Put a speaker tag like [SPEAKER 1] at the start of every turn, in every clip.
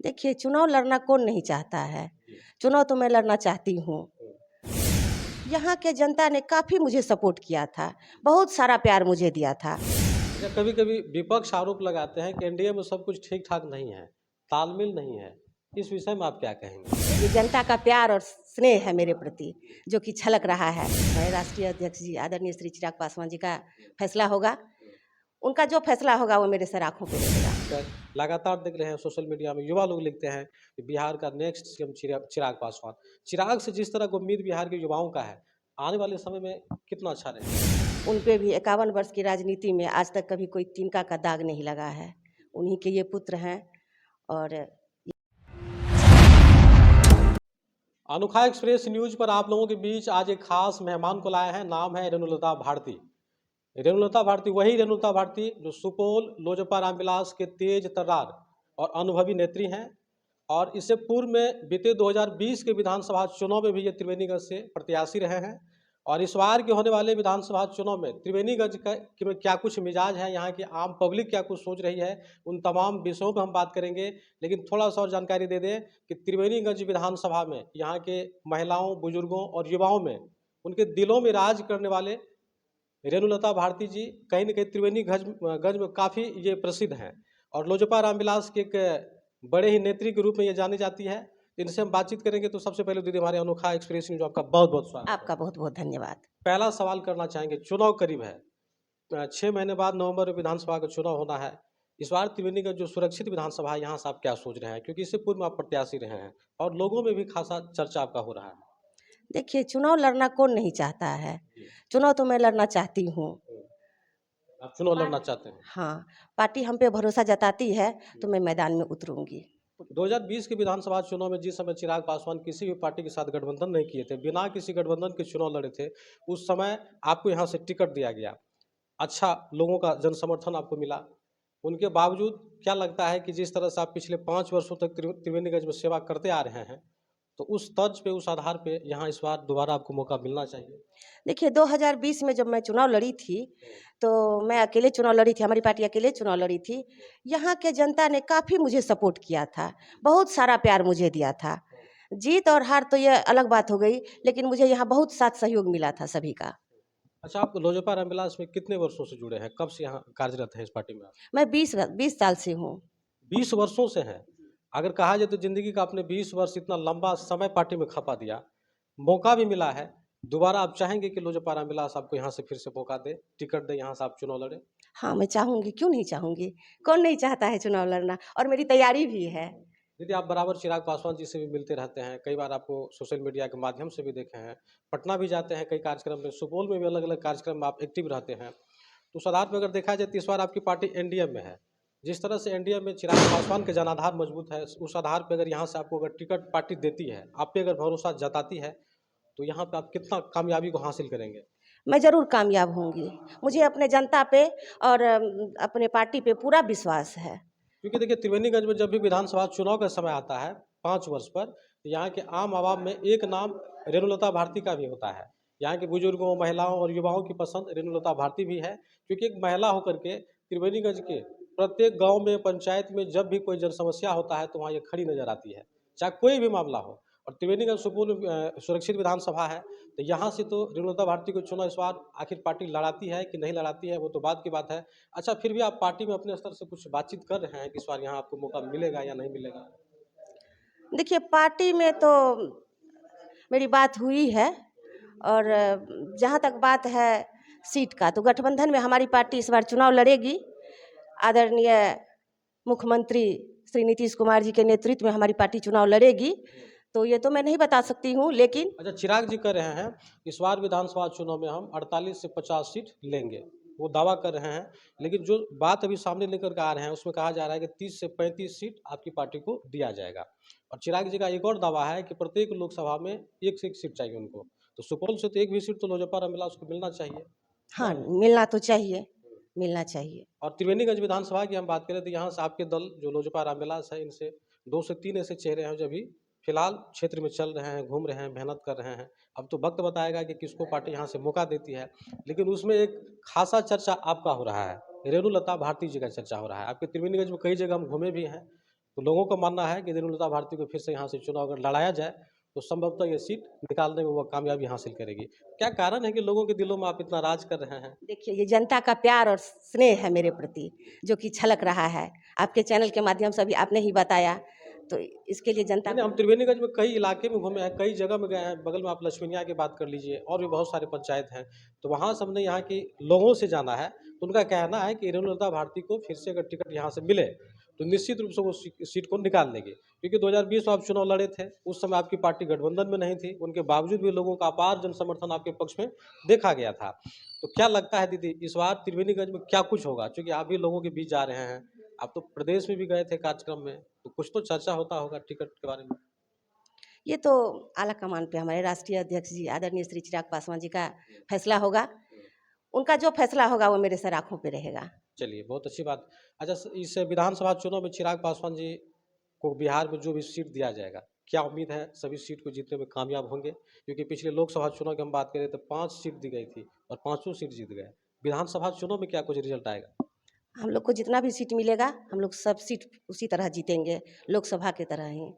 [SPEAKER 1] देखिए, चुनाव लड़ना कौन नहीं चाहता है। चुनाव तो मैं लड़ना चाहती हूँ। यहाँ के जनता ने काफ़ी मुझे सपोर्ट किया था, बहुत सारा प्यार मुझे दिया था।
[SPEAKER 2] अच्छा, कभी-कभी विपक्ष आरोप लगाते हैं कि एनडीए में सब कुछ ठीक-ठाक नहीं है, तालमेल नहीं है। इस विषय में आप क्या कहेंगे?
[SPEAKER 1] ये जनता का प्यार और स्नेह है मेरे प्रति, जो कि झलक रहा है। हमारे राष्ट्रीय अध्यक्ष जी आदरणीय श्री चिराग पासवान जी का फैसला होगा, उनका जो फैसला होगा वो मेरे सर आँखों पे रहेगा।
[SPEAKER 2] लगातार देख रहे हैं सोशल मीडिया में युवा लोग लिखते हैं कि बिहार का नेक्स्ट सीएम चिराग पासवान। चिराग से जिस तरह का उम्मीद बिहार के युवाओं का है, आने वाले समय में कितना अच्छा रहेगा?
[SPEAKER 1] उन पे भी 51 वर्ष की राजनीति में आज तक कभी कोई तिनका का दाग नहीं लगा है। उन्हीं के ये पुत्र हैं और
[SPEAKER 2] अनोखा एक्सप्रेस न्यूज पर आप लोगों के बीच आज एक खास मेहमान को लाए हैं। नाम है रेणुलता भारती। रेणुलता भारती वही रेणुलता भारती जो सुपौल लोजपा रामविलास के तेज तर्रार और अनुभवी नेत्री हैं। और इससे पूर्व में बीते 2020 के विधानसभा चुनाव में भी ये त्रिवेणीगंज से प्रत्याशी रहे हैं। और इस बार के होने वाले विधानसभा चुनाव में त्रिवेणीगंज में क्या कुछ मिजाज है, यहाँ की आम पब्लिक क्या कुछ सोच रही है, उन तमाम विषयों पर हम बात करेंगे। लेकिन थोड़ा सा और जानकारी दे दें कि त्रिवेणीगंज विधानसभा में यहाँ के महिलाओं, बुजुर्गों और युवाओं में उनके दिलों में राज करने वाले रेणुलता भारती जी कहीं न कहीं त्रिवेणीगंज में काफ़ी ये प्रसिद्ध हैं। और लोजपा रामविलास के एक बड़े ही नेत्री के रूप में ये जानी जाती है। इनसे हम बातचीत करेंगे। तो सबसे पहले दीदी, हमारे अनोखा एक्सप्रेस न्यूज आपका बहुत बहुत स्वागत है।
[SPEAKER 1] आपका बहुत-बहुत धन्यवाद।
[SPEAKER 2] पहला सवाल करना चाहेंगे, चुनाव करीब है, 6 महीने बाद नवंबर में विधानसभा का चुनाव होना है। इस बार त्रिवेणीगंज जो सुरक्षित विधानसभा है, यहाँ से आप क्या सोच रहे हैं? क्योंकि इससे पूर्व में आप प्रत्याशी रहे हैं और लोगों में भी खासा चर्चा आपका हो रहा है।
[SPEAKER 1] देखिए, चुनाव लड़ना कौन नहीं चाहता है। चुनाव तो मैं लड़ना चाहती हूँ।
[SPEAKER 2] आप चुनाव लड़ना चाहते हैं?
[SPEAKER 1] हाँ, पार्टी हम पे भरोसा जताती है तो मैं मैदान में उतरूँगी।
[SPEAKER 2] 2020 के विधानसभा चुनाव में जिस समय चिराग पासवान किसी भी पार्टी के साथ गठबंधन नहीं किए थे, बिना किसी गठबंधन के चुनाव लड़े थे, उस समय आपको यहाँ से टिकट दिया गया। अच्छा लोगों का जन समर्थन आपको मिला। उनके बावजूद क्या लगता है कि जिस तरह से आप पिछले 5 वर्षों तक त्रिवेणीगंज में सेवा करते आ रहे हैं, तो उस तर्ज पे, उस आधार पे यहाँ इस बार दोबारा आपको मौका मिलना चाहिए?
[SPEAKER 1] देखिए, 2020 में जब मैं चुनाव लड़ी थी, तो मैं अकेले चुनाव लड़ी थी, हमारी पार्टी अकेले चुनाव लड़ी थी। यहाँ के जनता ने काफ़ी मुझे सपोर्ट किया था, बहुत सारा प्यार मुझे दिया था। जीत और हार तो ये अलग बात हो गई, लेकिन मुझे यहाँ बहुत साथ सहयोग मिला था सभी का।
[SPEAKER 2] अच्छा, आप लोजपा रामविलास में कितने वर्षों से जुड़े हैं? कब से यहाँ कार्यरत हैं इस पार्टी में आप?
[SPEAKER 1] मैं 20 साल से हूँ।
[SPEAKER 2] 20 वर्षों से हैं। अगर कहा जाए तो ज़िंदगी का आपने 20 वर्ष इतना लंबा समय पार्टी में खपा दिया, मौका भी मिला है। दोबारा आप चाहेंगे कि लोजपा रामविलास आपको यहाँ से फिर से मौका दे, टिकट दे, यहाँ से आप चुनाव लड़ें?
[SPEAKER 1] हाँ, मैं चाहूँगी, क्यों नहीं चाहूँगी? कौन नहीं चाहता है चुनाव लड़ना, और मेरी तैयारी भी है।
[SPEAKER 2] दीदी, आप बराबर चिराग पासवान जी से भी मिलते रहते हैं, कई बार आपको सोशल मीडिया के माध्यम से भी देखे हैं। पटना भी जाते हैं कई कार्यक्रम में, सुपौल में भी अलग-अलग कार्यक्रम में आप एक्टिव रहते हैं। तो उस आधार पे अगर देखा जाए तो इस बार आपकी पार्टी एनडीए में है। जिस तरह से एनडीए में चिराग पासवान के जनाधार मजबूत है, उस आधार पे अगर यहाँ से आपको अगर टिकट पार्टी देती है, आप पे अगर भरोसा जताती है, तो यहाँ पे आप कितना कामयाबी को हासिल करेंगे?
[SPEAKER 1] मैं ज़रूर कामयाब होंगी। मुझे अपने जनता पे और अपने पार्टी पे पूरा विश्वास है।
[SPEAKER 2] क्योंकि देखिए, त्रिवेणीगंज में जब भी विधानसभा चुनाव का समय आता है 5 वर्ष पर, तो यहाँ के आम आवाम में एक नाम रेणुलता भारती का भी होता है। यहाँ के बुजुर्गों, महिलाओं और युवाओं की पसंद रेणुलता भारती भी है। क्योंकि एक महिला होकर के त्रिवेणीगंज के प्रत्येक गांव में, पंचायत में जब भी कोई जन समस्या होता है तो वहाँ ये खड़ी नजर आती है, चाहे कोई भी मामला हो। और त्रिवेणीगंज सुपौल सुरक्षित विधानसभा है, तो यहाँ से तो रेणुलता भारती को चुनाव इस बार आखिर पार्टी लड़ाती है कि नहीं लड़ाती है, वो तो बात की बात है। अच्छा, फिर भी आप पार्टी में अपने स्तर से कुछ बातचीत कर रहे हैं कि इस बार यहाँ आपको मौका मिलेगा या नहीं मिलेगा?
[SPEAKER 1] देखिए, पार्टी में तो मेरी बात हुई है, और जहाँ तक बात है सीट का, तो गठबंधन में हमारी पार्टी इस बार चुनाव लड़ेगी। आदरणीय मुख्यमंत्री श्री नीतीश कुमार जी के नेतृत्व में हमारी पार्टी चुनाव लड़ेगी। तो ये तो मैं नहीं बता सकती हूँ, लेकिन
[SPEAKER 2] अच्छा, चिराग जी कह रहे हैं इस बार विधानसभा चुनाव में हम 48 से 50 सीट लेंगे, वो दावा कर रहे हैं। लेकिन जो बात अभी सामने लेकर के आ रहे हैं उसमें कहा जा रहा है कि 30 से 35 सीट आपकी पार्टी को दिया जाएगा। और चिराग जी का एक और दावा है कि प्रत्येक लोकसभा में एक से एक सीट चाहिए उनको। तो सुपौल से तो एक भी सीट तो लोजपा रामविलास को मिलना चाहिए
[SPEAKER 1] हाँ,
[SPEAKER 2] ना?
[SPEAKER 1] मिलना तो चाहिए, मिलना चाहिए।
[SPEAKER 2] और त्रिवेणीगंज विधानसभा की हम बात करें तो यहाँ से आपके दल जो लोजपा रामविलास है, इनसे 2 से 3 ऐसे चेहरे हैं जो अभी फिलहाल क्षेत्र में चल रहे हैं, घूम रहे हैं, मेहनत कर रहे हैं। अब तो वक्त बताएगा कि किसको पार्टी यहाँ से मौका देती है। लेकिन उसमें एक खासा चर्चा आपका हो रहा है, रेणुलता भारती जी का चर्चा हो रहा है। आपके त्रिवेणीगंज में कई जगह हम घूमे भी हैं, तो लोगों का मानना है कि रेणुलता भारती को फिर से यहाँ से चुनाव अगर लड़ाया जाए तो संभवतः ये सीट निकालने में वो कामयाबी हासिल करेगी। क्या कारण है कि लोगों के दिलों में आप इतना राज कर रहे हैं?
[SPEAKER 1] देखिए, ये जनता का प्यार और स्नेह है मेरे प्रति, जो कि छलक रहा है। आपके चैनल के माध्यम से अभी आपने ही बताया, तो इसके लिए जनता
[SPEAKER 2] नहीं, हम त्रिवेणीगंज में कई इलाके में घूमे हैं, कई जगह में गए हैं। बगल में आप लक्ष्मीनिया की बात कर लीजिए, और भी बहुत सारे पंचायत हैं। तो वहाँ से हमने यहाँ की लोगों से जाना है, तो उनका कहना है कि रेणुलता भारती को फिर से अगर टिकट यहाँ से मिले तो निश्चित रूप से वो सीट को निकाल लेंगे। क्योंकि 2020 में आप चुनाव लड़े थे, उस समय आपकी पार्टी गठबंधन में नहीं थी, उनके बावजूद भी लोगों का अपार जन समर्थन आपके पक्ष में देखा गया था। तो क्या लगता है दीदी, इस बार त्रिवेणीगंज में क्या कुछ होगा? क्योंकि आप भी लोगों के बीच जा रहे हैं, आप तो प्रदेश में भी गए थे कार्यक्रम में, तो कुछ तो चर्चा होता होगा टिकट के बारे में।
[SPEAKER 1] ये तो आला कमान पे हमारे राष्ट्रीय अध्यक्ष जी आदरणीय श्री चिराग पासवान जी का फैसला होगा। उनका जो फैसला होगा वो मेरे सर आँखों पे रहेगा।
[SPEAKER 2] चलिए, बहुत अच्छी बात। अच्छा, इस विधानसभा चुनाव में चिराग पासवान जी को बिहार में जो भी सीट दिया जाएगा, क्या उम्मीद है सभी सीट को जीतने में कामयाब होंगे? क्योंकि पिछले लोकसभा चुनाव की हम बात करें तो 5 सीट दी गई थी और पाँचों सीट जीत गए। विधानसभा चुनाव में क्या कुछ रिजल्ट आएगा?
[SPEAKER 1] हम लोग को जितना भी सीट मिलेगा, हम लोग सब सीट उसी तरह जीतेंगे, लोकसभा की तरह ही।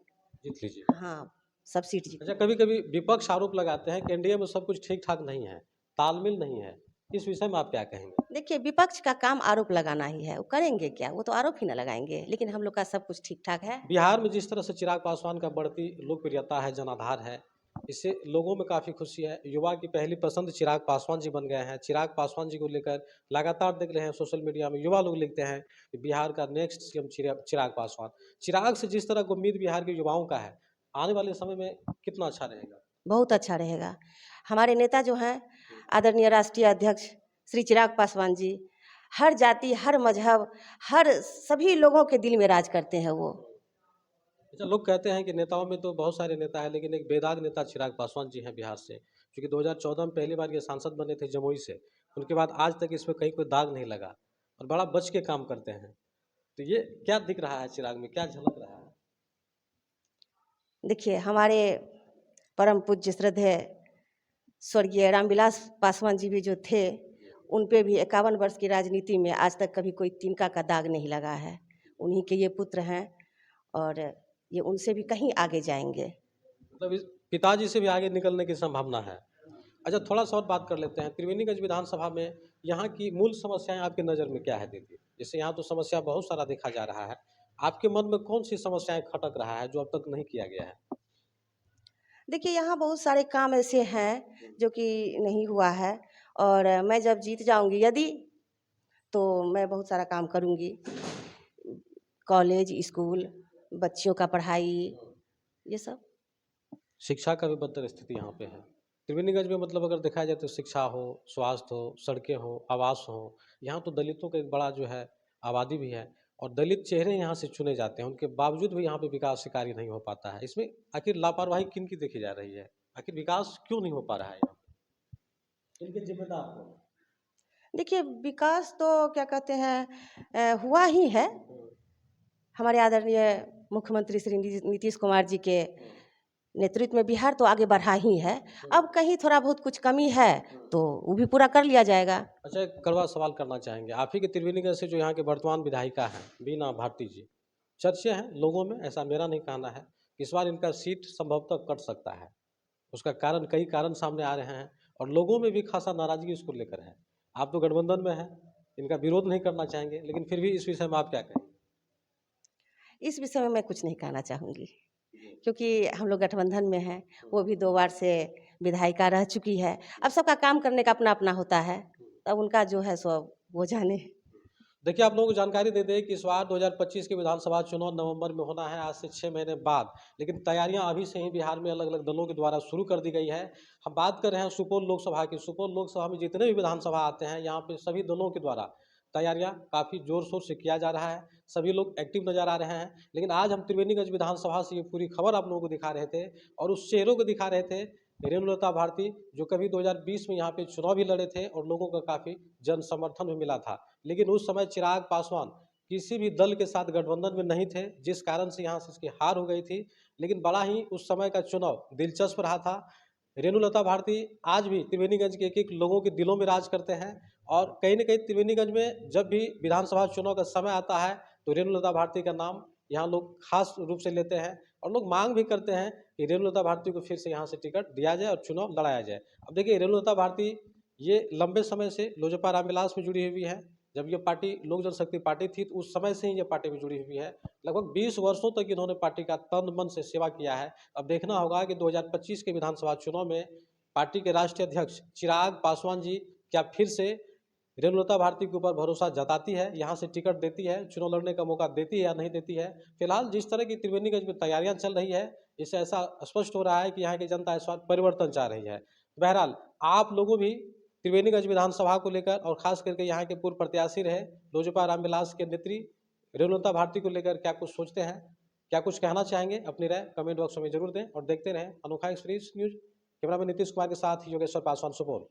[SPEAKER 2] जीत लीजिए।
[SPEAKER 1] हाँ, सब सीट जीत
[SPEAKER 2] अच्छा, कभी-कभी विपक्ष आरोप लगाते हैं कि एनडीए में सब कुछ ठीक-ठाक नहीं है, तालमेल नहीं है। इस विषय में आप क्या कहेंगे?
[SPEAKER 1] देखिए, विपक्ष का काम आरोप लगाना ही है, वो करेंगे क्या? वो तो आरोप ही ना लगाएँगे, लेकिन हम लोग का सब कुछ ठीक-ठाक है।
[SPEAKER 2] बिहार में जिस तरह से चिराग पासवान का बढ़ती लोकप्रियता है, जनाधार है, इससे लोगों में काफ़ी खुशी है। युवा की पहली पसंद चिराग पासवान जी बन गए हैं। चिराग पासवान जी को लेकर लगातार देख रहे हैं सोशल मीडिया में युवा लोग लिखते हैं कि बिहार का नेक्स्ट सीएम चिराग पासवान। चिराग से जिस तरह की उम्मीद बिहार के युवाओं का है, आने वाले समय में कितना अच्छा रहेगा?
[SPEAKER 1] बहुत अच्छा रहेगा। हमारे नेता जो हैं, आदरणीय राष्ट्रीय अध्यक्ष श्री चिराग पासवान जी, हर जाति, हर मज़हब, हर सभी लोगों के दिल में राज करते हैं वो।
[SPEAKER 2] अच्छा, लोग कहते हैं कि नेताओं में तो बहुत सारे नेता हैं, लेकिन एक बेदाग नेता चिराग पासवान जी हैं बिहार से, क्योंकि 2014 में पहली बार ये सांसद बने थे जमुई से। उनके बाद आज तक इसमें कहीं कोई दाग नहीं लगा और बड़ा बच के काम करते हैं। तो ये क्या दिख रहा है चिराग में, क्या झलक रहा है?
[SPEAKER 1] देखिए, हमारे परम पूज्य श्रद्धेय स्वर्गीय रामविलास पासवान जी भी जो थे, उन पे भी 51 वर्ष की राजनीति में आज तक कभी कोई तिनका का दाग नहीं लगा है। उन्हीं के ये पुत्र हैं और ये उनसे भी कहीं आगे जाएँगे।
[SPEAKER 2] मतलब इस पिताजी से भी आगे निकलने की संभावना है। अच्छा, थोड़ा-सा और बात कर लेते हैं। त्रिवेणीगंज विधानसभा में यहाँ की मूल समस्याएँ आपकी नज़र में क्या है दीदी? जैसे यहाँ तो समस्या बहुत सारा देखा जा रहा है। आपके मन में कौन-सी समस्याएँ खटक रहा है जो अब तक नहीं किया गया है?
[SPEAKER 1] देखिए, यहाँ बहुत सारे काम ऐसे हैं जो कि नहीं हुआ है और मैं जब जीत जाऊँगी यदि, तो मैं बहुत सारा काम करूँगी। कॉलेज, स्कूल, बच्चियों का पढ़ाई, ये सब।
[SPEAKER 2] शिक्षा का भी बदतर स्थिति यहाँ पे है। त्रिवेणीगंज में मतलब अगर देखा जाए तो शिक्षा हो, स्वास्थ्य हो, सड़कें हो, आवास हो, यहाँ तो दलितों का एक बड़ा जो है आबादी भी है और दलित चेहरे यहाँ से चुने जाते हैं। उनके बावजूद भी यहाँ पे विकास से कार्य नहीं हो पाता है। इसमें आखिर लापरवाही किन की देखी जा रही है? आखिर विकास क्यों नहीं हो पा रहा है यहाँ पे? इनके जिम्मेदार कौन?
[SPEAKER 1] देखिए, विकास तो क्या कहते हैं हुआ ही है। हमारे आदरणीय मुख्यमंत्री श्री नीतीश कुमार जी के नेतृत्व में बिहार तो आगे बढ़ा ही है। अब कहीं थोड़ा बहुत कुछ कमी है तो वो भी पूरा कर लिया जाएगा।
[SPEAKER 2] अच्छा, एक कड़वा सवाल करना चाहेंगे। आप ही के त्रिवेणीगंज से जो यहाँ के वर्तमान विधायिका हैं, बीना भारती जी, चर्चे हैं लोगों में, ऐसा मेरा नहीं कहना है, इस बार इनका सीट संभवतः कट सकता है। उसका कारण कई कारण सामने आ रहे हैं और लोगों में भी खासा नाराज़गी इसको लेकर है। आप तो गठबंधन में हैं, इनका विरोध नहीं करना चाहेंगे, लेकिन फिर भी इस विषय में आप क्या कहेंगे?
[SPEAKER 1] इस विषय में मैं कुछ नहीं कहना चाहूँगी, क्योंकि हम लोग गठबंधन में हैं। वो भी 2 बार से विधायिका रह चुकी है। अब सबका काम करने का अपना-अपना होता है, तब उनका जो है सो वो जाने।
[SPEAKER 2] देखिए, आप लोगों को जानकारी दे दें कि इस बार 2025 के विधानसभा चुनाव नवंबर में होना है, आज से 6 महीने बाद। लेकिन तैयारियां अभी से ही बिहार में अलग-अलग दलों के द्वारा शुरू कर दी गई है। हम बात कर रहे हैं सुपौल लोकसभा की। सुपौल लोकसभा में जितने भी विधानसभा आते हैं, यहाँ पे सभी दलों के द्वारा तैयारियां काफ़ी ज़ोर-शोर से किया जा रहा है। सभी लोग एक्टिव नज़र आ रहे हैं। लेकिन आज हम त्रिवेणीगंज विधानसभा से ये पूरी खबर आप लोगों को दिखा रहे थे और उस चेहरों को दिखा रहे थे, रेणुलता भारती, जो कभी 2020 में यहाँ पे चुनाव भी लड़े थे और लोगों का काफ़ी जन समर्थन भी मिला था। लेकिन उस समय चिराग पासवान किसी भी दल के साथ गठबंधन में नहीं थे, जिस कारण से यहाँ से इसकी हार हो गई थी। लेकिन बड़ा ही उस समय का चुनाव दिलचस्प रहा था। रेणुलता भारती आज भी त्रिवेणीगंज के एक-एक लोगों के दिलों में राज करते हैं और कहीं न कहीं त्रिवेणीगंज में जब भी विधानसभा चुनाव का समय आता है, तो रेणुलता भारती का नाम यहाँ लोग खास रूप से लेते हैं और लोग मांग भी करते हैं कि रेणुलता भारती को फिर से यहाँ से टिकट दिया जाए और चुनाव लड़ाया जाए। अब देखिए, रेणुलता भारती ये लंबे समय से लोजपा रामविलास में जुड़ी हुई है। जब ये पार्टी लोक जनशक्ति पार्टी थी तो उस समय से ही ये पार्टी में जुड़ी हुई है। लगभग 20 वर्षों तक इन्होंने पार्टी का तन मन से सेवा किया है। अब देखना होगा कि 2025 के विधानसभा चुनाव में पार्टी के राष्ट्रीय अध्यक्ष चिराग पासवान जी क्या फिर से रेणुलता भारती के ऊपर भरोसा जताती है, यहाँ से टिकट देती है, चुनाव लड़ने का मौका देती है या नहीं देती है। फिलहाल जिस तरह की त्रिवेणीगंज में तैयारियां चल रही है, इससे ऐसा स्पष्ट हो रहा है कि यहाँ की जनता इस बार परिवर्तन चाह रही है। बहरहाल आप लोगों भी त्रिवेणीगंज विधानसभा को लेकर और खास करके यहाँ के पूर्व प्रत्याशी रहे लोजपा रामविलास के नेत्री रेणुलता भारती को लेकर क्या कुछ सोचते हैं, क्या कुछ कहना चाहेंगे, अपनी राय कमेंट बॉक्स में जरूर दें और देखते रहें अनोखा express news. Cameraman Nitish Kumar के साथ योगेश्वर पासवान, सुपौल।